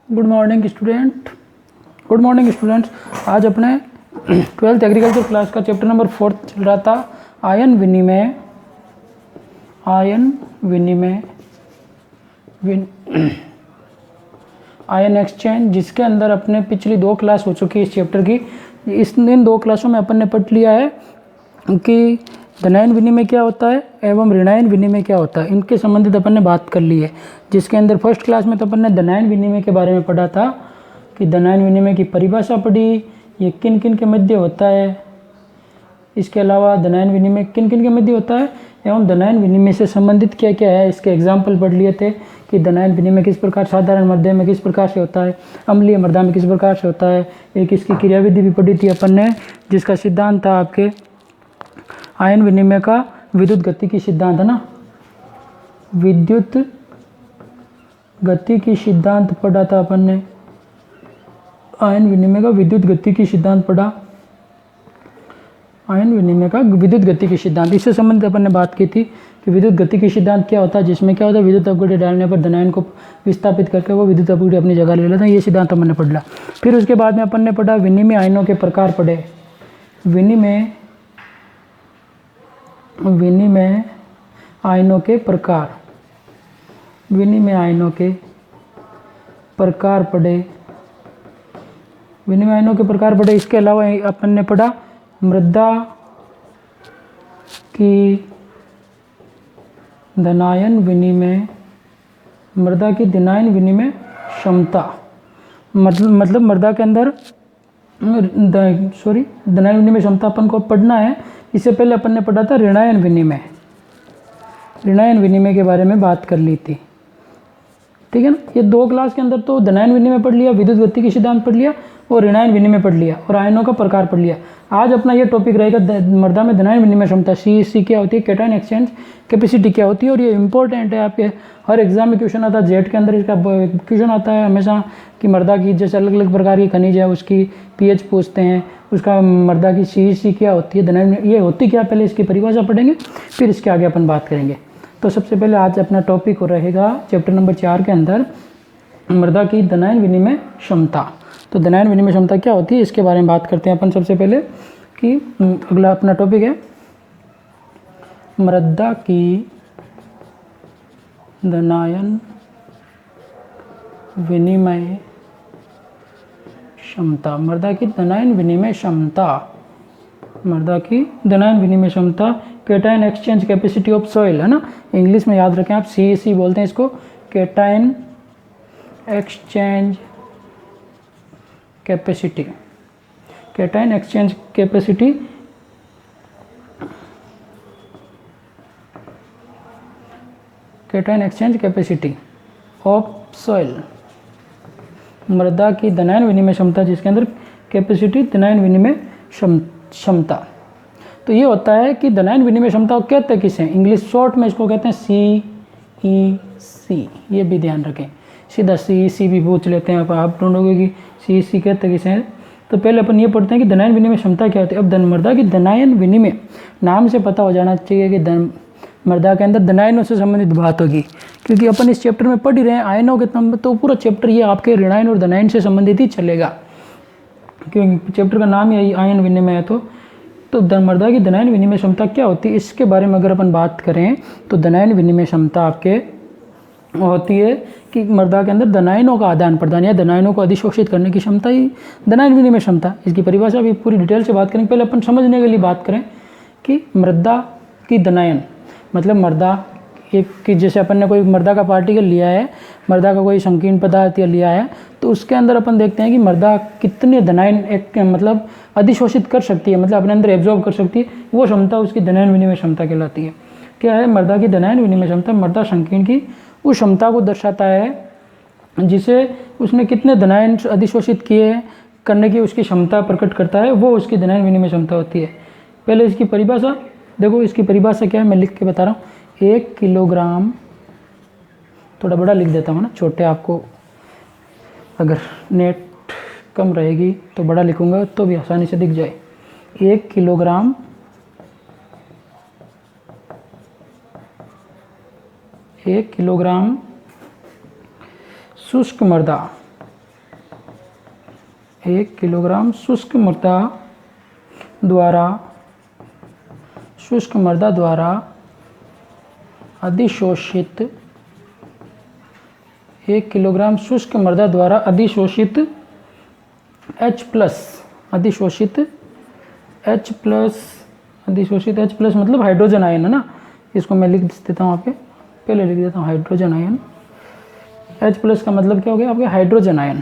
Good morning student. Good morning students. आज अपने 12th agriculture class का चैप्टर नंबर 4 चल रहा था आयन विनिमय आयन एक्सचेंज, जिसके अंदर अपने पिछली 2 क्लास हो चुकी है इस चैप्टर की। इन 2 क्लासों में अपन ने पढ़ लिया है कि धनायन विनिमय क्या होता है एवं ऋणायन विनिमय क्या होता है, इनके संबंधित अपन ने बात कर ली है। जिसके अंदर फर्स्ट क्लास में तो अपन ने धनायन विनिमय के बारे में पढ़ा था कि धनायन विनिमय की परिभाषा पढ़ी, ये किन किन के मध्य होता है। इसके अलावा धनायन विनिमय किन किन के मध्य होता है एवं धनायन विनिमय से संबंधित क्या क्या है, इसके एग्जाम्पल पढ़ लिए थे कि धनायन विनिमय किस प्रकार साधारण मृदा में किस प्रकार से होता है, अम्लीय मृदा में किस प्रकार से होता है। एक इसकी क्रियाविधि भी पढ़ी थी अपन ने, जिसका सिद्धांत था आपके आयन विनिमय का विद्युत गतिकी सिद्धांत है ना। विद्युत गतिकी सिद्धांत पढ़ा था अपन ने, आयन विनिमय का विद्युत गतिकी सिद्धांत पढ़ा। आयन विनिमय का विद्युत गतिकी सिद्धांत, इससे संबंधित अपन ने बात की थी कि विद्युत गतिकी सिद्धांत क्या होता है, जिसमें क्या होता है विद्युत अपघट्य डालने पर धनायन को विस्थापित करके वो विद्युत अपघट्य अपनी जगह ले लेता है। ये सिद्धांत अपन ने पढ़ा। फिर उसके बाद में अपन ने पढ़ा विनिमय आयनों के प्रकार पढ़े। विनिमय आयनों के प्रकार, विनिमय आयनों के प्रकार पढ़े। विनिमय आयनों के प्रकार पढ़े। इसके अलावा अपन ने पढ़ा मृदा की धनायन विनिमय, मृदा की धनायन विनिमय क्षमता, मतलब मृदा के अंदर धनायन विनिमय क्षमता अपन को पढ़ना है। इससे पहले अपन ने पढ़ा था ऋणायन विनिमय के बारे में बात कर ली थी, ठीक है ना। ये 2 क्लास के अंदर तो धनायन विनिमय पढ़ लिया, विद्युत गतिकी सिद्धांत पढ़ लिया और ऋणायन विनिमय पढ़ लिया और आयनों का प्रकार पढ़ लिया। आज अपना ये टॉपिक रहेगा मृदा में धनायन विनिमय क्षमता, CEC क्या होती है, कैटायन एक्सचेंज कैपेसिटी क्या होती है। और ये इंपॉर्टेंट है, आपके हर एग्जाम में क्वेश्चन आता है। जेट के अंदर इसका क्वेश्चन आता है हमेशा कि मृदा की जैसे अलग अलग प्रकार की खनिज है उसकी pH पूछते हैं, उसका मृदा की CEC क्या होती है, धनायन ये होती क्या, पहले इसकी परिभाषा पढ़ेंगे फिर इसके आगे अपन बात करेंगे। तो सबसे पहले आज अपना टॉपिक हो रहेगा चैप्टर नंबर 4 के अंदर मृदा की धनायन विनिमय क्षमता। तो धनायन विनिमय क्षमता क्या होती है इसके बारे में बात करते हैं अपन सबसे पहले कि अगला अपना टॉपिक है मृदा की धनायन विनिमय क्षमता। मृदा की धनायन विनिमय क्षमता, मृदा की धनायन विनिमय क्षमता, cation exchange capacity of soil है ना। इंग्लिश में याद रखें आप, CEC बोलते हैं इसको, cation exchange capacity, cation exchange capacity cation exchange capacity of soil, मृदा की धनायन विनिमय क्षमता, जिसके अंदर कैपेसिटी धनायन विनिमय क्षमता। तो ये होता है कि धनायन विनिमय क्षमता को कहते हैं किसे, इंग्लिश शॉर्ट में इसको कहते हैं CEC, ये भी ध्यान रखें। सीधा CEC भी पूछ लेते हैं आप ढूंढोगे कि CEC कहते हैं किसे। तो पहले अपन ये पढ़ते हैं कि धनायन विनिमय क्षमता क्या होती है। अब मृदा की धनायन विनिमय, नाम से पता हो जाना चाहिए कि मृदा के अंदर धनायनों से संबंधित बात होगी, क्योंकि अपन इस चैप्टर में पढ़ ही रहे हैं आयनों के नंबर, तो पूरा चैप्टर ये आपके ऋणायन और धनायन से संबंधित ही चलेगा, क्योंकि चैप्टर का नाम ही आयन विनिमय है। तो मृदा की धनायन विनिमय क्षमता क्या होती है इसके बारे में अगर अपन बात करें तो धनायन विनिमय क्षमता आपके होती है कि मृदा के अंदर धनायनों का आदान प्रदान या धनायनों को अधिशोषित करने की क्षमता ही धनायन विनिमय क्षमता। इसकी परिभाषा भी पूरी डिटेल से बात करेंगे। पहले अपन समझने के लिए बात करें कि मृदा की धनायन मतलब मृदा एक कि जैसे अपन ने कोई मृदा का पार्टिकल लिया है, मृदा का कोई संकीर्ण पदार्थ या लिया है, तो उसके अंदर अपन देखते हैं कि मृदा कितने धनायन मतलब अधिशोषित कर सकती है, मतलब अपने अंदर एब्जॉर्ब कर सकती है, वो क्षमता उसकी धनायन विनिमय क्षमता कहलाती है। क्या है मृदा की धनायन विनिमय क्षमता? मृदा संकीर्ण की उस क्षमता को दर्शाता है जिसे उसने कितने धनायन अधिशोषित किए करने की उसकी क्षमता प्रकट करता है, वो उसकी धनायन विनिमय क्षमता होती है। पहले इसकी परिभाषा देखो, इसकी परिभाषा क्या है मैं लिख के बता रहा हूँ। 1 किलोग्राम, थोड़ा बड़ा लिख देता हूँ ना, छोटे आपको अगर नेट कम रहेगी तो बड़ा लिखूँगा तो भी आसानी से दिख जाए। 1 किलोग्राम शुष्क मृदा 1 किलोग्राम शुष्क मृदा द्वारा अधिशोषित 1 किलोग्राम शुष्क मृदा द्वारा अधिशोषित H+ मतलब हाइड्रोजन आयन है ना, इसको मैं लिख देता हूँ, आपके पहले लिख देता हूँ हाइड्रोजन आयन। H+ का मतलब क्या हो गया आपके hydrogen ion,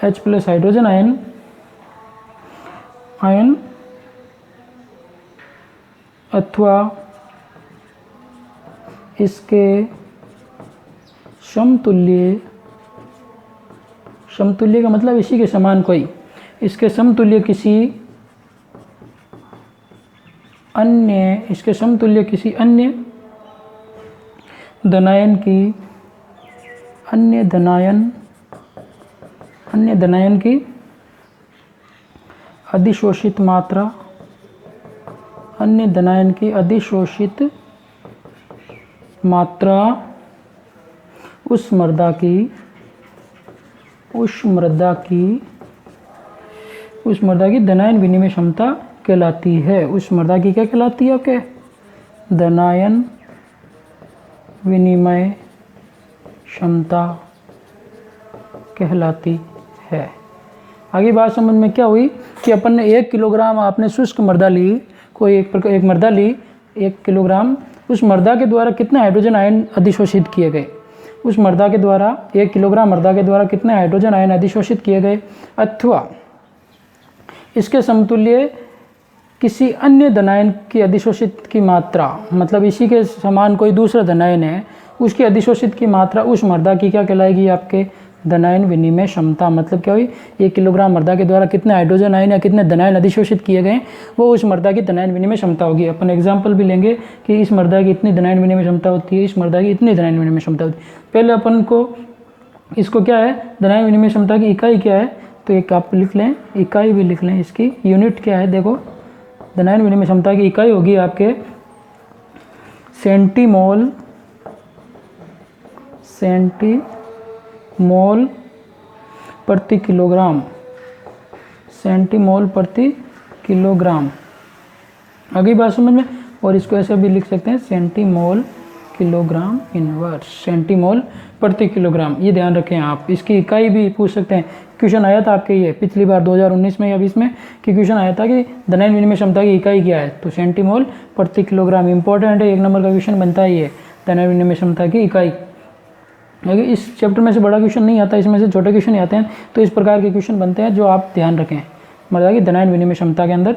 H+ hydrogen ion अथवा इसके समतुल्य का मतलब इसी के समान कोई, इसके समतुल्य किसी अन्य धनायन की अधिशोषित मात्रा उस मृदा की धनायन विनिमय क्षमता कहलाती है। उस मृदा की क्या कहलाती है आपके, धनायन विनिमय क्षमता कहलाती है। आगे बात समझ में क्या हुई कि अपन ने 1 किलोग्राम आपने शुष्क मृदा ली, कोई एक मृदा ली 1 किलोग्राम, उस मृदा के द्वारा कितने हाइड्रोजन आयन अधिशोषित किए गए, उस मृदा के द्वारा 1 किलोग्राम मृदा के द्वारा कितने हाइड्रोजन आयन अधिशोषित किए गए, अथवा इसके समतुल्य किसी अन्य धनायन की अधिशोषित की मात्रा, मतलब इसी के समान कोई दूसरा धनायन है, उसकी अधिशोषित की मात्रा उस मृदा की क्या कहलाएगी आपके, धनायन विनिमय क्षमता। मतलब क्या हुई, 1 किलोग्राम मृदा के द्वारा कितने हाइड्रोजन आयन या कितने धनायन अधिशोषित किए गए, वो उस मृदा की धनायन विनिमय क्षमता होगी। अपन एग्जाम्पल भी लेंगे कि इस मृदा की इतनी धनायन विनिमय क्षमता होती है, इस मृदा की इतनी धनायन विनिमय क्षमता होती है। पहले अपन को इसको क्या है, धनायन विनिमय क्षमता की इकाई क्या है, तो एक आप लिख लें, इकाई भी लिख लें, इसकी यूनिट क्या है, देखो धनायन विनिमय क्षमता की इकाई होगी आपके सेंटीमोल प्रति किलोग्राम। आगे बात समझ में, और इसको ऐसे भी लिख सकते हैं सेंटीमोल किलोग्राम इनवर्स, सेंटीमोल प्रति किलोग्राम, ये ध्यान रखें आप। इसकी इकाई भी पूछ सकते हैं, क्वेश्चन आया था आपके ये पिछली बार 2019 में या 20 में कि क्वेश्चन आया था कि धनायन विनिमय क्षमता की इकाई क्या है, तो सेंटीमोल प्रति किलोग्राम इंपॉर्टेंट है, 1 नंबर का क्वेश्चन बनता है ये, धनायन विनिमय क्षमता की इकाई। अगर इस चैप्टर में से बड़ा क्वेश्चन नहीं आता, इसमें से छोटे क्वेश्चन आते हैं, तो इस प्रकार के क्वेश्चन बनते हैं जो आप ध्यान रखें। मतलब कि धनायन विनिमय क्षमता के अंदर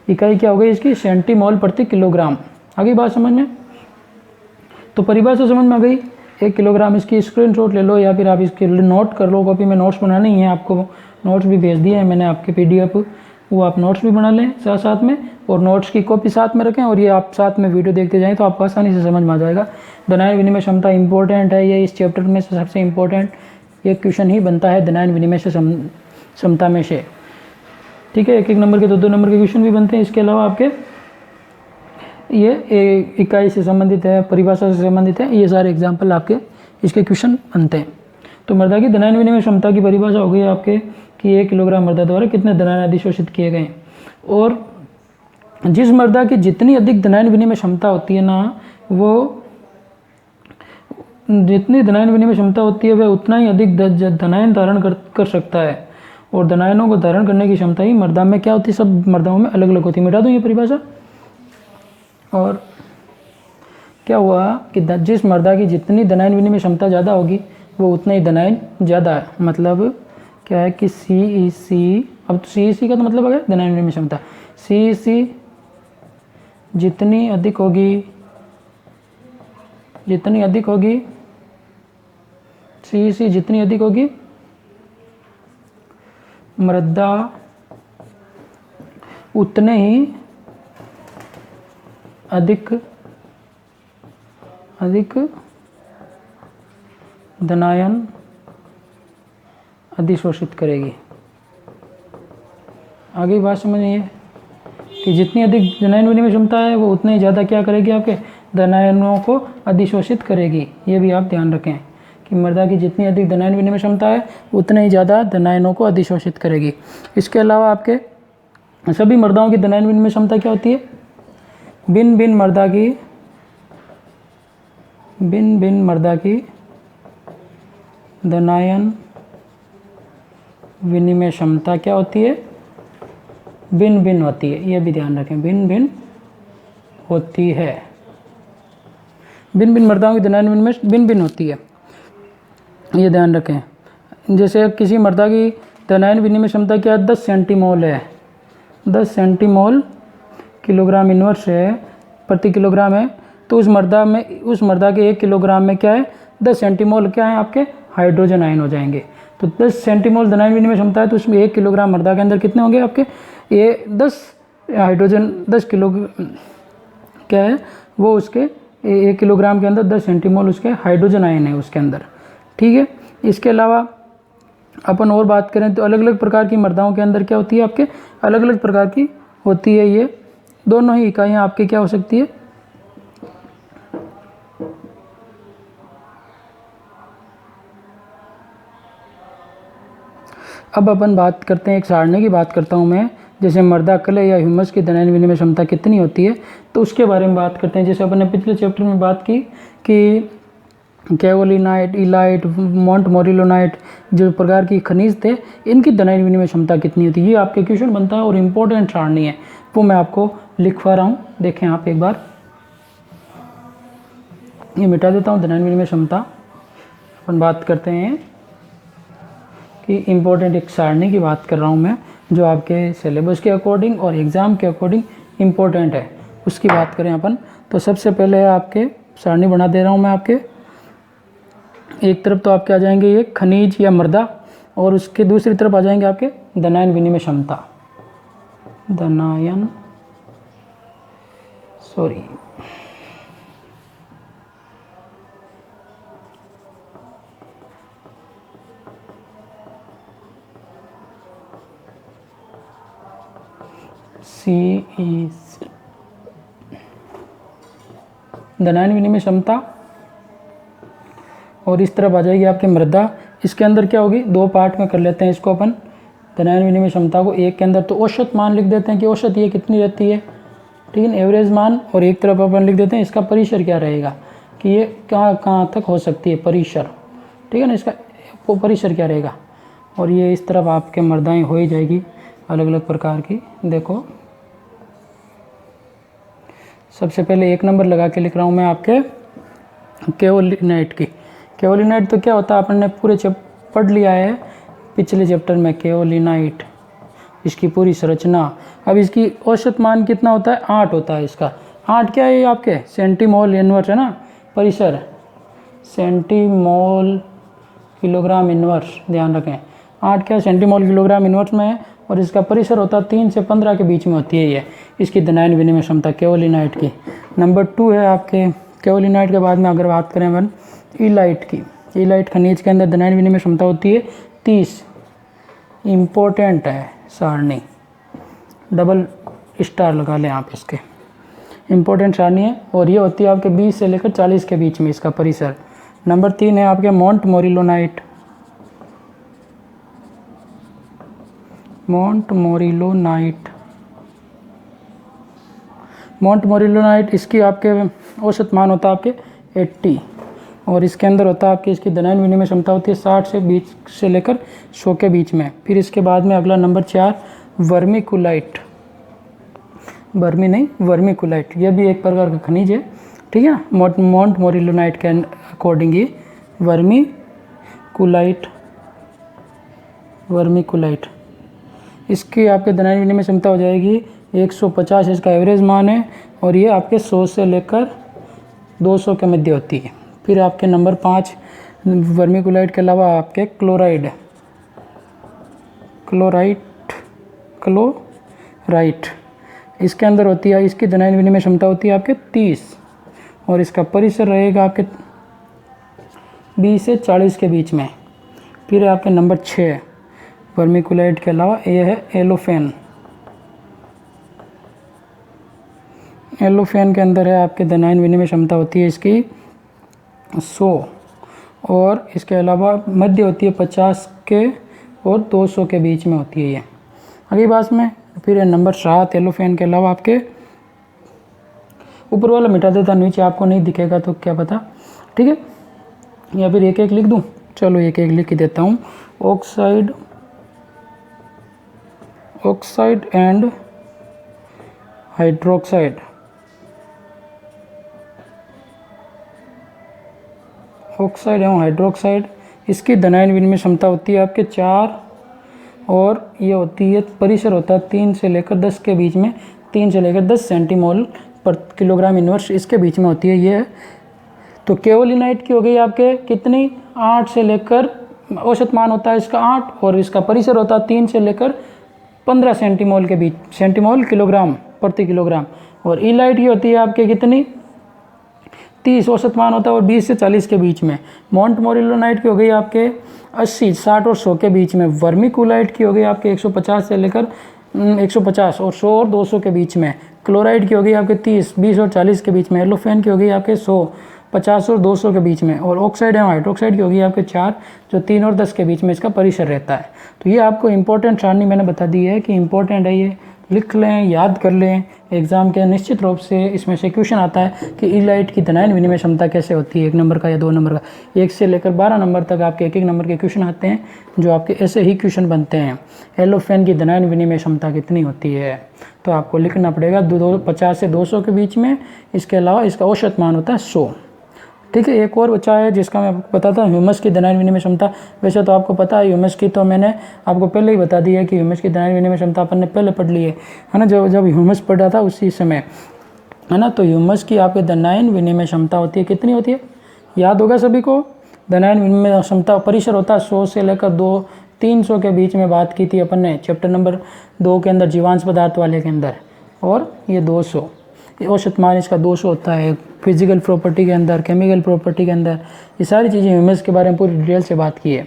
इकाई क्या हो गई इसकी, सेंटीमोल प्रति किलोग्राम। आगे बात समझ में, तो परिभाषा समझ में आ गई। 1 किलोग्राम, इसकी स्क्रीनशॉट ले लो या फिर आप इसके नोट कर लो, कॉपी में नोट्स बनाने ही है, आपको नोट्स भी भेज दिए हैं मैंने आपके PDF, वो आप नोट्स भी बना लें साथ में, और नोट्स की कॉपी साथ में रखें, और ये आप साथ में वीडियो देखते जाएं तो आपको आसानी से समझ में आ जाएगा। धनायन विनिमय क्षमता इंपॉर्टेंट है, ये इस चैप्टर में से सबसे इम्पोर्टेंट ये क्वेश्चन ही बनता है धनायन विनिमय से क्षमता में से। ठीक है, 1-1 नंबर के 2-2 नंबर के क्वेश्चन भी बनते हैं। इसके अलावा आपके ये इकाई से संबंधित है, परिभाषा से संबंधित है, ये सारे एग्जाम्पल आपके इसके क्वेश्चन बनते हैं। तो मृदा की धनायन विनिमय क्षमता की परिभाषा हो गई आपके कि 1 किलोग्राम मृदा द्वारा कितने धनायन अधिशोषित किए गए, और जिस मृदा की जितनी अधिक धनायन विनिमय क्षमता होती है ना, वो जितनी धनायन विनिमय क्षमता होती है वह उतना ही अधिक धनायन धारण कर सकता है, और धनायनों को धारण करने की क्षमता ही मृदा में क्या होती है, सब मृदाओं में अलग अलग होती है। मिटा दूँ ये परिभाषा। और क्या हुआ कि जिस मृदा की जितनी धनायन विनिमय क्षमता ज़्यादा होगी वो उतना ही धनायन ज़्यादा है। मतलब क्या है कि CEC, अब CEC का तो मतलब है धनायन विनिमय क्षमता, CEC जितनी अधिक होगी CEC जितनी अधिक होगी, मृदा उतने ही अधिक धनायन अधिशोषित करेगी। आगे बात समझिए कि जितनी अधिक धनायन विनिमय क्षमता है वो उतने ही ज़्यादा क्या करेगी, आपके धनायनों को अधिशोषित करेगी। ये भी आप ध्यान रखें कि मृदा की जितनी अधिक धनायन विनिमय क्षमता है उतने ही ज़्यादा धनायनों को अधिशोषित करेगी। इसके अलावा आपके सभी मृदाओं की धनायन विनिमय क्षमता क्या होती है? भिन्न भिन्न मृदा की धनायन विनिमय क्षमता क्या होती है? भिन्न भिन्न होती है। ये भी ध्यान रखें, भिन्न भिन्न होती है। भिन्न भिन्न मृदाओं की धनायन विनिमय भिन्न भिन्न होती है, ये ध्यान रखें। जैसे किसी मृदा की धनायन विनिमय क्षमता क्या है? 10 सेंटीमोल है, 10 सेंटीमोल किलोग्राम इनवर्स है प्रति किलोग्राम है। तो उस मृदा के 1 किलोग्राम में क्या है? 10 सेंटीमोल क्या है आपके? हाइड्रोजन आयन हो जाएंगे। तो 10 सेंटीमोल धनायन विनिमय क्षमता है, तो उसमें 1 किलोग्राम मृदा के अंदर कितने होंगे आपके? ये 10 हाइड्रोजन 10 किलो क्या है वो उसके 1 किलोग्राम के अंदर 10 सेंटीमोल उसके हाइड्रोजन आयन है उसके अंदर। ठीक है। इसके अलावा अपन और बात करें तो अलग अलग प्रकार की मृदाओं के अंदर क्या होती है आपके? अलग अलग प्रकार की होती है। ये दोनों ही इकाइयाँ आपकी क्या हो सकती है? अब अपन बात करते हैं, एक सारणी की बात करता हूँ मैं। जैसे मृदा क्ले या ह्यूमस की धनायन विनिमय क्षमता कितनी होती है, तो उसके बारे में बात करते हैं। जैसे अपन ने पिछले चैप्टर में बात की कि कैओलिनाइट, इलाइट, मोंटमोरिलोनाइट जो प्रकार की खनिज थे, इनकी धनायन विनिमय क्षमता कितनी होती है, ये आपके क्वेश्चन बनता है और इम्पोर्टेंट सारणी है, वो मैं आपको लिखवा रहा हूँ। देखें आप एक बार, ये मिटा देता हूँ। धनायन विनिमय क्षमता अपन बात करते हैं कि इम्पोर्टेंट एक सारणी की बात कर रहा हूँ मैं, जो आपके सिलेबस के अकॉर्डिंग और एग्ज़ाम के अकॉर्डिंग इम्पोर्टेंट है, उसकी बात करें अपन। तो सबसे पहले आपके सारणी बना दे रहा हूँ मैं आपके। एक तरफ तो आपके आ जाएंगे ये खनिज या मृदा, और उसके दूसरी तरफ आ जाएंगे आपके धनायन विनिमय क्षमता। धनायन विनिमय क्षमता, और इस तरफ आ जाएगी आपके मृदा। इसके अंदर क्या होगी? दो पार्ट में कर लेते हैं इसको अपन, धनायन विनिमय क्षमता को। एक के अंदर तो औसत मान लिख देते हैं कि औसत ये कितनी रहती है, ठीक है, एवरेज मान। और एक तरफ अपन लिख देते हैं इसका परिसर क्या रहेगा, कि ये कहाँ तक हो सकती है, परिसर, ठीक है ना, इसका वो परिसर क्या रहेगा। और ये इस तरफ आपके मृदाएँ हो ही जाएगी अलग अलग प्रकार की। देखो सबसे पहले 1 नंबर लगा के लिख रहा हूँ मैं आपके केओलिनाइट की। केओलिनाइट तो क्या होता है अपन ने पूरे पढ़ लिया है पिछले चैप्टर में, केओलिनाइट, इसकी पूरी संरचना। अब इसकी औसत मान कितना होता है? 8 होता है इसका। 8 क्या है ये आपके? सेंटीमोल इनवर्स है ना, परिसर सेंटीमोल किलोग्राम इनवर्स, ध्यान रखें। 8 क्या सेंटीमोल किलोग्राम इनवर्स में है, और इसका परिसर होता है 3 से 15 के बीच में होती है ये इसकी धनायन विनिमय क्षमता केओलिनाइट की। नंबर 2 है आपके केओलिनाइट के बाद में अगर बात करें अपन इलाइट की। इलाइट खनिज के अंदर धनायन विनिमय क्षमता होती है 30। इम्पोर्टेंट है सारणी, डबल स्टार लगा लें आप इसके, इम्पोर्टेंट सारणी है। और ये होती है आपके 20 से लेकर 40 के बीच में इसका परिसर। नंबर 3 है आपके मोंटमोरिलोनाइट। मोंटमोरिलोनाइट इसकी आपके औसत मान होता है आपके 80, और इसके अंदर होता है आपकी इसकी धनायन विनिमय क्षमता होती है 60 से 20 से लेकर 100 के बीच में। फिर इसके बाद में अगला नंबर 4 वर्मिकुलाइट। वर्मिकुलाइट, यह भी एक प्रकार का खनिज है, ठीक है ना, मोंटमोरिलोनाइट के अकॉर्डिंग ही वर्मिकुलाइट इसकी आपके धनायन विनिमय क्षमता हो जाएगी 150, इसका एवरेज मान है, और ये आपके 100 से लेकर 200 के मध्य होती है। फिर आपके नंबर 5 वर्मिकुलाइट के अलावा आपके क्लोराइट इसके अंदर होती है, इसकी धनायन विनिमय क्षमता होती है आपके 30, और इसका परिसर रहेगा आपके 20 से 40 के बीच में। फिर आपके नंबर 6 वर्मिकुलाइट के अलावा ये है एलोफेन के अंदर है आपके धनायन विनिमय क्षमता होती है इसकी 100 और इसके अलावा मध्य होती है 50 के और 200 के बीच में होती है ये। अगली बात में फिर है नंबर 7 एलोफेन के अलावा आपके ऊपर वाला मिटा देता, नीचे आपको नहीं दिखेगा तो क्या पता, ठीक है, या फिर एक एक लिख दूं, चलो एक एक लिख देता हूँ। ऑक्साइड एंड हाइड्रोक्साइड, ऑक्साइड एवं हाइड्रोक्साइड, इसकी धनायन विनिमय क्षमता होती है आपके 4 और ये होती है परिसर होता है 3 से लेकर 10 के बीच में, 3 से लेकर 10 सेंटीमोल पर किलोग्राम इनवर्स इसके बीच में होती है ये। तो केओलिनाइट की हो गई आपके कितनी 8 से लेकर, औसत मान होता है इसका 8 और इसका परिसर होता है 3 से लेकर 15 सेंटीमोल के बीच, सेंटीमोल किलोग्राम प्रति किलोग्राम। और इलाइट की होती है आपके कितनी 30, औसत मान होता है और 20 से 40 के बीच में। मॉन्ट मोरिलोनाइट की हो गई आपके 80, 60 और 100 के बीच में। वर्मिकुलाइट की हो गई आपके 150 से लेकर 150 और 100 और 200 के बीच में। क्लोराइड की हो गई आपके 30, 20 और 40 के बीच में। एलोफेन की हो गई आपके 100, 50 और 200 के बीच में। और ऑक्साइड एवं हाइड्रोक्साइड की होगी आपके 4, जो 3 और 10 के बीच में इसका परिसर रहता है। तो ये आपको इंपॉर्टेंट सारणी मैंने बता दी है कि इंपॉर्टेंट है, ये लिख लें, याद कर लें, एग्जाम के निश्चित रूप से इसमें से क्वेश्चन आता है कि इलाइट की धनायन विनिमय क्षमता कैसे होती है, 1 नंबर का या 2 नंबर का। 1 से लेकर 12 नंबर तक आपके 1-1 नंबर के क्वेश्चन आते हैं, जो आपके ऐसे ही क्वेश्चन बनते हैं। एलोफेन की धनायन विनिमय क्षमता कितनी होती है, तो आपको लिखना पड़ेगा 50 से 200 के बीच में। इसके अलावा इसका औसत मान होता है 100, ठीक है। एक और बचा है जिसका मैं आपको बताता हूँ, ह्यूमस की धनायन विनिमय क्षमता। वैसे तो आपको पता है ह्यूमस की, तो मैंने आपको पहले ही बता दी है कि ह्यूमस की धनायन विनिमय क्षमता अपन ने पहले पढ़ ली है ना, जब ह्यूमस पढ़ा था उसी समय, है ना। तो ह्यूमस की आपके धनायन विनिमय क्षमता होती है, कितनी होती है, याद होगा सभी को। धनायन विनिमय क्षमता परिसर होता है 100 से लेकर 300 के बीच में, बात की थी अपन ने चैप्टर नंबर 2 के अंदर, जीवांश पदार्थ वाले के अंदर। और ये 200, औसत मान इसका 200 होता है। फिजिकल प्रॉपर्टी के अंदर, केमिकल प्रॉपर्टी के अंदर, ये सारी चीज़ें ह्यूमस के बारे में पूरी डिटेल से बात की है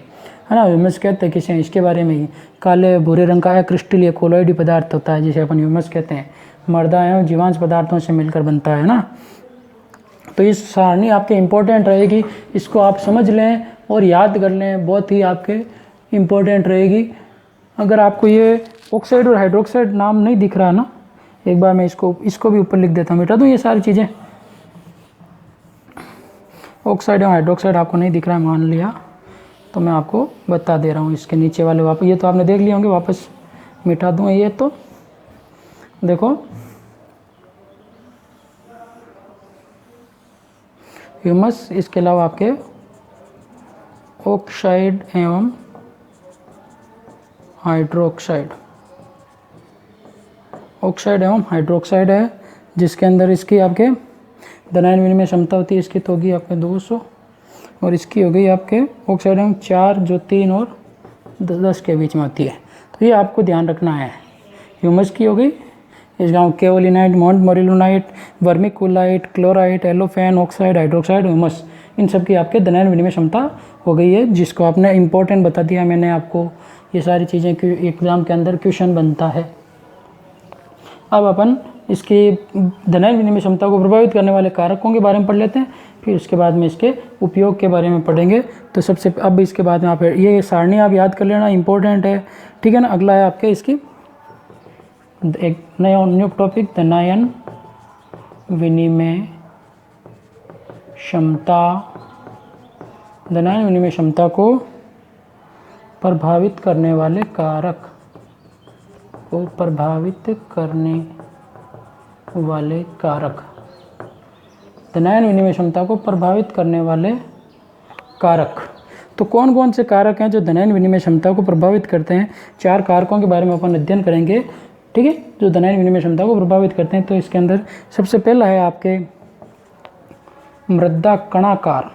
ना। ह्यूमस कहते हैं किसे, इसके बारे में ही, काले भूरे रंग का क्रिस्टलीय कोलोइडी पदार्थ होता है जिसे अपन ह्यूमस कहते हैं। मृदा एवं जीवांश पदार्थों से मिलकर बनता है ना। तो इस सारणी आपके इम्पोर्टेंट रहेगी, इसको आप समझ लें और याद कर लें, बहुत ही आपके इम्पोर्टेंट रहेगी। अगर आपको ये ऑक्साइड और हाइड्रोक्साइड नाम नहीं दिख रहा ना, एक बार मैं इसको भी ऊपर लिख देता हूँ, मिटा दूँ ये सारी चीज़ें। ऑक्साइड और हाइड्रोक्साइड आपको नहीं दिख रहा है मान लिया, तो मैं आपको बता दे रहा हूँ इसके नीचे वाले वापस, ये तो आपने देख लिए होंगे, वापस मिटा दूँ ये। तो देखो ह्यूमस, इसके अलावा आपके ऑक्साइड एवं हाइड्रोक्साइड, ऑक्साइड एवं हाइड्रोक्साइड है, जिसके अंदर इसकी आपके धनायन विनिमय क्षमता होती है, इसकी तो होगी आपके 200 और इसकी हो गई आपके ऑक्साइड एवं 4, जो 3 और 10 के बीच में होती है। तो ये आपको ध्यान रखना है। ह्यूमस की हो गई, इसका kaolinite, montmorillonite, vermiculite, chlorite, allophane, oxide, hydroxide, humus, इन सब की आपके धनायन विनिमय क्षमता हो गई है, जिसको आपने इंपॉर्टेंट बता दिया मैंने आपको। ये सारी चीज़ें एग्ज़ाम के अंदर क्वेश्चन बनता है। अब अपन इसकी धनायन विनिमय क्षमता को प्रभावित करने वाले कारकों के बारे में पढ़ लेते हैं, फिर उसके बाद में इसके उपयोग के बारे में पढ़ेंगे। तो सबसे अब इसके बाद में आप ये सारणी आप याद कर लेना, इंपॉर्टेंट है, ठीक है ना। अगला है आपके इसकी एक नया न्यू टॉपिक, धनायन विनिमय क्षमता। धनायन विनिमय क्षमता को प्रभावित करने वाले कारक, को प्रभावित करने वाले कारक, धनायन विनिमय क्षमता को प्रभावित करने वाले कारक। तो कौन कौन से कारक हैं जो धनायन विनिमय क्षमता को प्रभावित करते हैं? 4 कारकों के बारे में अपन अध्ययन करेंगे, ठीक है, जो धनायन विनिमय क्षमता को प्रभावित करते हैं। तो इसके अंदर सबसे पहला है आपके मृदा कणाकार।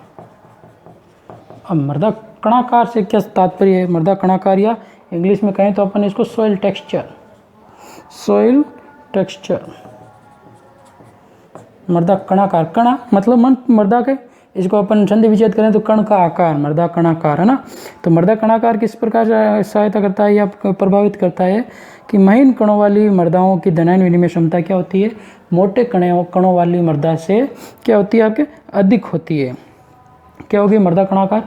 अब मृदा कणाकार से क्या तात्पर्य है? मृदा कणाकार, या इंग्लिश में कहें तो अपन इसको सॉइल टेक्सचर, सॉइल टेक्सचर, मृदा कणाकार। कणा मतलब मृदा के, इसको अपन संधि विच्छेद करें तो कण का आकार, मृदा कणाकार, है ना। तो मृदा कणाकार किस प्रकार सहायता करता है या प्रभावित करता है कि महीन कणों वाली मृदाओं की दनायन विनिमय क्षमता क्या होती है, मोटे कणों वाली मृदा से क्या होती है आपके, अधिक होती है। क्या होगी, मृदा कणाकार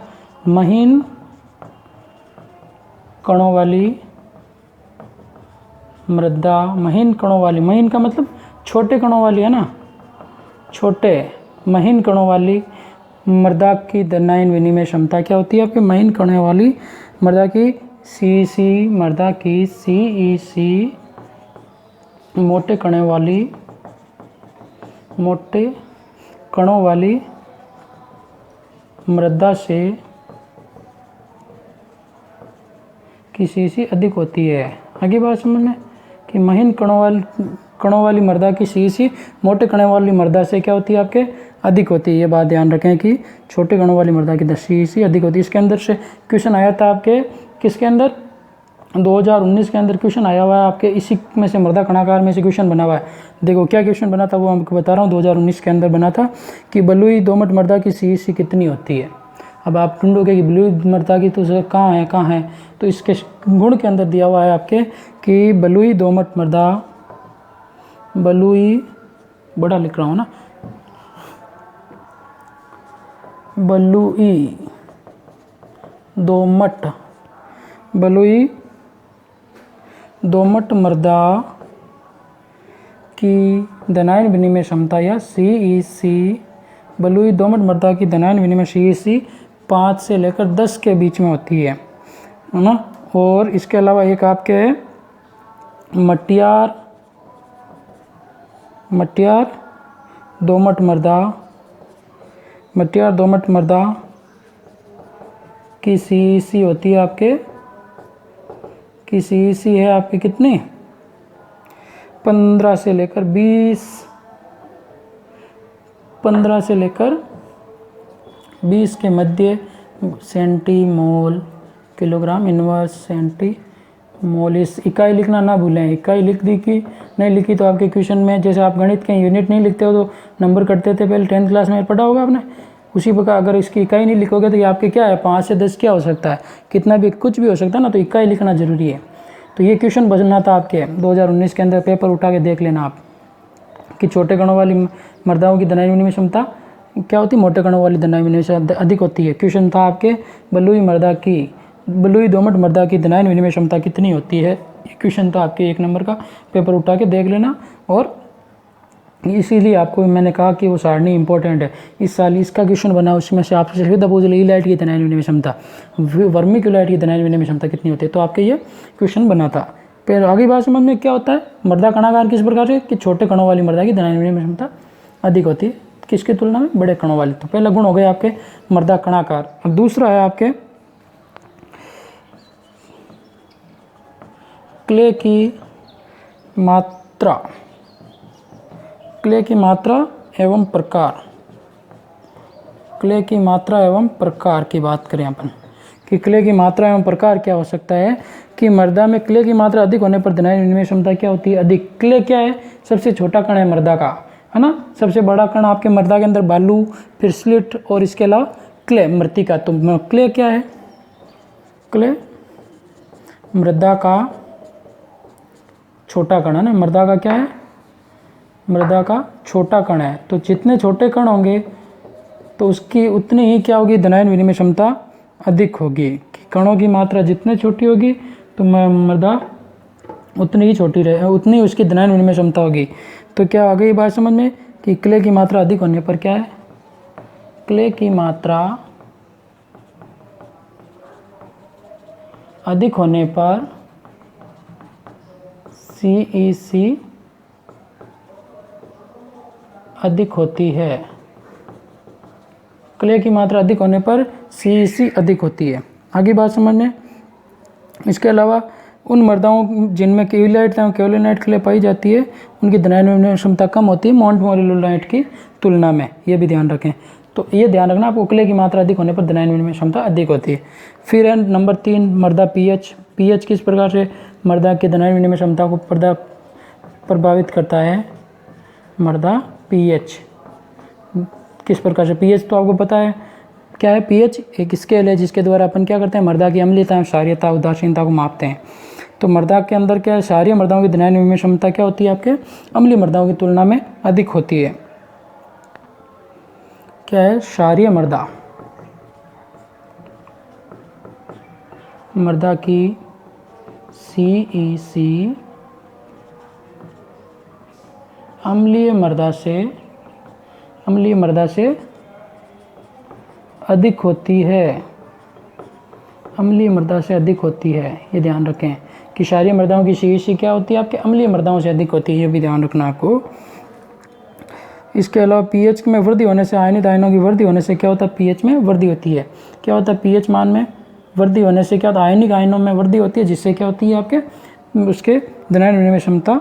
महीन कणों वाली मृदा, महीन कणों वाली, महीन का मतलब छोटे कणों वाली है ना, छोटे महीन कणों वाली मृदा की दनायन विनिमय क्षमता क्या होती है आपके, महीन कणों वाली मृदा की सीईसी, मृदा की सीईसी मोटे कणों वाली मृदा से की सीईसी अधिक होती है। आगे बात समझ में कि महीन कणों वाली मृदा की सीईसी मोटे कणों वाली मृदा से क्या होती है आपके, अधिक होती है। ये बात ध्यान रखें कि छोटे कणों वाली मृदा की सीईसी अधिक होती है। इसके अंदर से क्वेश्चन आया था आपके, किसके अंदर, 2019 के अंदर क्वेश्चन आया हुआ है आपके, इसी में से मृदा कणाकार में से क्वेश्चन बना हुआ है। देखो क्या क्वेश्चन बना था वो आपको बता रहा हूँ। 2019 के अंदर बना था कि बलुई दोमट मृदा की सीईसी कितनी होती है। अब आप ढूंढोगे कि बलुई मृदा की तो कहाँ है, तो इसके गुण के अंदर दिया हुआ है आपके कि बलुई दोमट मृदा, बलुई बड़ा लिख रहा हूँ ना, बलुई दोमट मृदा की दनायन विनिमय क्षमता या सीईसी, बलुई दोमट मृदा की दनायन विनिमय सीईसी 5 से लेकर 10 के बीच में होती है ना। और इसके अलावा एक आपके मटियार दोमट मृदा की सीईसी होती है आपके, की सीईसी है आपकी कितनी, 15 से लेकर 20 के मध्य सेंटीमोल किलोग्राम इनवर्स सेंटीमोल। इस इकाई लिखना ना भूलें। इकाई लिख दी कि नहीं लिखी तो आपके क्वेश्चन में, जैसे आप गणित के यूनिट नहीं लिखते हो तो नंबर कटते थे पहले 10th क्लास में पढ़ा होगा आपने, उसी प्रकार अगर इसकी इकाई नहीं लिखोगे तो ये आपके क्या है, 5 से 10 क्या हो सकता है, कितना भी, कुछ भी हो सकता है ना, तो इकाई लिखना जरूरी है। तो ये क्वेश्चन बचना था आपके 2019 के अंदर, पेपर उठा के देख लेना आप कि छोटे कणों वाली मृदाओं की दनायन विनिमय क्षमता क्या होती है, मोटे कणों वाली दनायन विनिमय क्षमता अधिक होती है। क्वेश्चन था आपके बलुई दोमट मृदा की दनायन विनिमय क्षमता कितनी होती है, ये क्वेश्चन था आपके 1 नंबर का, पेपर उठा के देख लेना। और इसीलिए आपको मैंने कहा कि वो सारणी इंपॉर्टेंट है। इस साल इसका क्वेश्चन बना, उसमें से आपसे सीधा पूछ ली इलाइट की दनायन विनिमय क्षमता, वर्मिक्यूलाइट की दनायन विनिमय क्षमता कितनी होती है, तो आपके ये क्वेश्चन बना था। फिर आगे बात समझ में क्या होता है, मृदा कणाकार किस प्रकार से, कि छोटे कणों वाली मृदा की दनायन विनिमय क्षमता अधिक होती है किसकी तुलना में, बड़े कणों वाली। तो पहला गुण हो गया आपके मृदा कणाकार। अब दूसरा है आपके क्ले की मात्रा एवं प्रकार। क्ले की मात्रा एवं प्रकार की बात करें अपन कि क्ले की मात्रा एवं प्रकार क्या हो सकता है, कि मृदा में क्ले की मात्रा अधिक होने पर दनायन विनिमय क्षमता क्या होती है, अधिक। क्ले क्या है, सबसे छोटा कण है मृदा का, है ना। सबसे बड़ा कण आपके मृदा के अंदर बालू, फिर स्लिट और इसके अलावा क्ले, मृतिका। तो क्ले क्या है, क्ले मृदा का छोटा कण है ना, मृदा का क्या है, मृदा का छोटा कण है। तो जितने छोटे कण होंगे तो उसकी उतनी ही क्या होगी, दनायन विनिमय क्षमता अधिक होगी। कणों की मात्रा जितनी छोटी होगी तो मृदा उतनी ही छोटी रहे, उतनी उसकी दनायन विनिमय क्षमता होगी। तो क्या आ गई बात समझ में कि क्ले की मात्रा अधिक होने पर क्या है, क्ले की मात्रा अधिक होने पर सीईसी अधिक होती है। क्ले की मात्रा अधिक होने पर सीईसी अधिक होती है। आगे बात समझने, इसके अलावा उन मृदाओं जिनमें केवलाइट एवं केवलिनाइट क्ले पाई जाती है उनकी दनायन विनिमय क्षमता कम होती है मॉन्टमोरिलोलाइट की तुलना में, ये भी ध्यान रखें। तो ये ध्यान रखना आपको, क्ले की मात्रा अधिक होने पर दनायन विनिमय क्षमता अधिक होती है। फिर है नंबर 3 मृदा पीएच। पीएच किस प्रकार से मृदा की दनायन विनिमय क्षमता को प्रभावित करता है, मृदा पीएच किस प्रकार से। पीएच तो आपको पता है क्या है, पीएच एक स्केल है जिसके द्वारा अपन क्या करते हैं, मृदा की अम्लीयता, क्षारीयता, उदासीनता को मापते हैं। तो मृदा के अंदर क्या है, क्षारीय मृदाओं की दनायन विनिमय क्षमता क्या होती है आपके अम्लीय मृदाओं की तुलना में अधिक होती है। क्या है, क्षारीय मृदा की CEC अम्लीय मृदा से अधिक होती है, अम्लीय मृदा से अधिक होती है। ये ध्यान रखें कि क्षारीय मृदाओं की CEC क्या होती है आपके अम्लीय मृदाओं से अधिक होती है, ये भी ध्यान रखना आपको। इसके अलावा pH में वृद्धि होने से, आयनित आयनों की वृद्धि होने से क्या होता है, pH में वृद्धि होती है। क्या होता है, pH मान में वृद्धि होने से क्या होता है, आयनिक आयनों में वृद्धि होती है, जिससे क्या होती है आपके उसके दनायन विनिमय क्षमता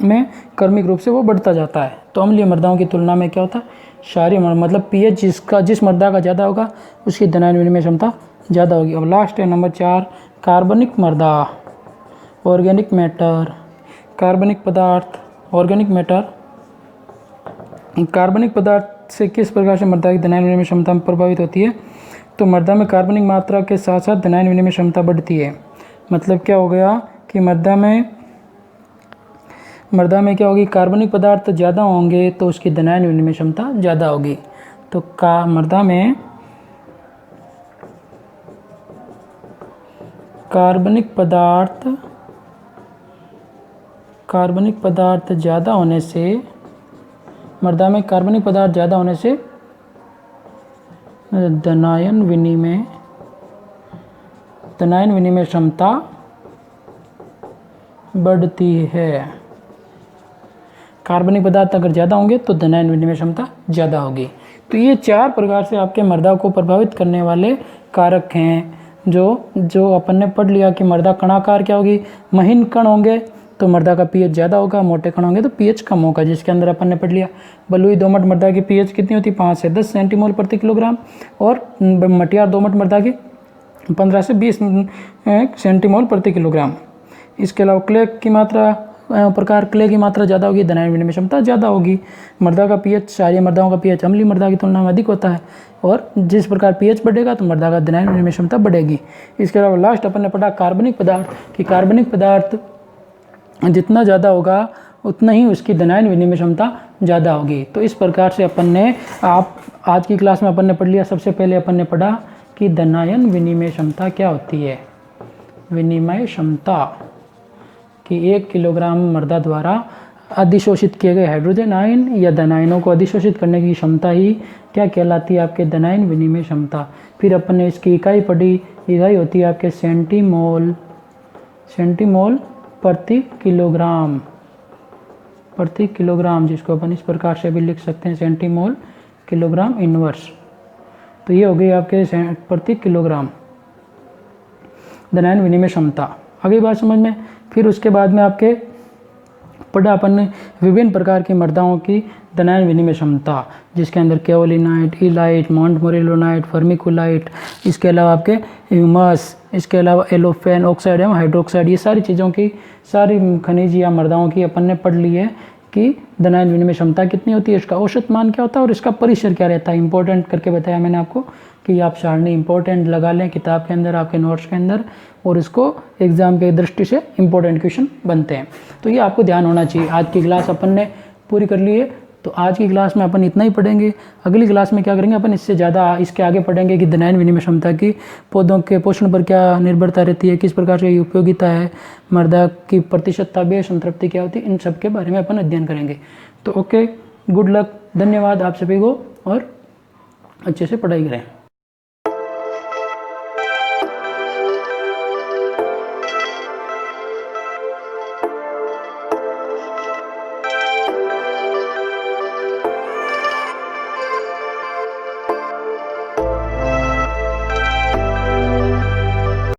में क्रमिक रूप से वो बढ़ता जाता है। तो अम्लीय मृदाओं की तुलना में क्या होता है, क्षारीय मतलब pH जिस मृदा का ज़्यादा होगा उसकी दनायन विनिमय क्षमता ज़्यादा होगी। अब लास्ट है नंबर 4, कार्बनिक मृदा, ऑर्गेनिक मैटर, कार्बनिक पदार्थ से किस प्रकार से मृदा की दनायन विनिमय क्षमता प्रभावित होती है। तो मृदा में कार्बनिक मात्रा के साथ साथ दनायन विनिमय क्षमता बढ़ती है। मतलब क्या हो गया कि मृदा में क्या होगी, कार्बनिक पदार्थ ज़्यादा होंगे तो उसकी दनायन विनिमय क्षमता ज़्यादा होगी। तो मृदा में कार्बनिक पदार्थ ज़्यादा होने से, मृदा में कार्बनिक पदार्थ ज़्यादा होने से दनायन विनिमय क्षमता बढ़ती है। कार्बनिक पदार्थ अगर ज़्यादा होंगे तो दनायन विनिमय क्षमता ज़्यादा होगी। तो ये 4 प्रकार से आपके मृदा को प्रभावित करने वाले कारक हैं जो अपन ने पढ़ लिया कि मृदा कणाकार क्या होगी, महीन कण होंगे तो मृदा का pH ज़्यादा होगा, मोटे कण होंगे तो pH कम होगा, जिसके अंदर अपन ने पढ़ लिया बलुई दोमट मृदा की pH कितनी होती है, 5 से 10 सेंटीमोल प्रति किलोग्राम, और मटियार दोमट मृदा की 15 से 20 सेंटीमोल प्रति किलोग्राम। इसके अलावा क्ले की मात्रा ज़्यादा होगी, दनायन विनिमय क्षमता ज़्यादा होगी। मृदा का pH, क्षारीय मृदाओं का pH अम्लीय मृदा की तुलना में अधिक होता है, और जिस प्रकार pH बढ़ेगा तो मृदा का दनायन विनिमय क्षमता बढ़ेगी। इसके अलावा लास्ट अपन ने पढ़ा कार्बनिक पदार्थ जितना ज़्यादा होगा उतना ही उसकी दनायन विनिमय क्षमता ज़्यादा होगी। तो इस प्रकार से अपन ने आज की क्लास में अपन ने पढ़ लिया। सबसे पहले अपन ने पढ़ा कि दनायन विनिमय क्षमता क्या होती है। विनिमय क्षमता कि 1 किलोग्राम मृदा द्वारा अधिशोषित किए गए हाइड्रोजन आयन या धनायनों को अधिशोषित करने की क्षमता ही क्या कहलाती है, आपके दनायन विनिमय क्षमता। फिर अपन ने इसकी इकाई पढ़ी, इकाई होती है आपके सेंटीमोल प्रति किलोग्राम, जिसको अपन इस प्रकार से भी लिख सकते हैं, सेंटीमोल किलोग्राम इनवर्स। तो ये हो गई आपके प्रति किलोग्राम दनायन विनिमय क्षमता। अगली बात समझ में। फिर उसके बाद में आपके पढ़ा अपन ने विभिन्न प्रकार की मृदाओं की दनायन विनिमय क्षमता, जिसके अंदर केओलिनाइट, इलाइट, मोंटमोरिलोनाइट, फर्मिकुलाइट, इसके अलावा आपके ह्यूमस, इसके अलावा एलोफेन ऑक्साइड एवं हाइड्रोक्साइड, ये सारी चीज़ों की, सारी खनिज या मृदाओं की अपन ने पढ़ ली है कि दनायन विनिमय क्षमता कितनी होती है, इसका औसत मान क्या होता है और इसका परिसर क्या रहता है। इंपॉर्टेंट करके बताया मैंने आपको कि आप सारणी इंपॉर्टेंट लगा लें किताब के अंदर, आपके नोट्स के अंदर, और इसको एग्जाम के दृष्टि से इंपॉर्टेंट क्वेश्चन बनते हैं। तो ये आपको ध्यान होना चाहिए। आज की क्लास अपन ने पूरी कर ली है, तो आज की क्लास में अपन इतना ही पढ़ेंगे। अगली क्लास में क्या करेंगे, अपन इससे ज़्यादा इसके आगे पढ़ेंगे कि दनायन विनिमय क्षमता की पौधों के पोषण पर क्या निर्भरता रहती है, किस प्रकार से उपयोगिता है, मृदा की प्रतिशत तापीय संतृप्ति क्या होती है, इन सब के बारे में अपन अध्ययन करेंगे। तो ओके, गुड लक, धन्यवाद आप सभी को, और अच्छे से पढ़ाई करें।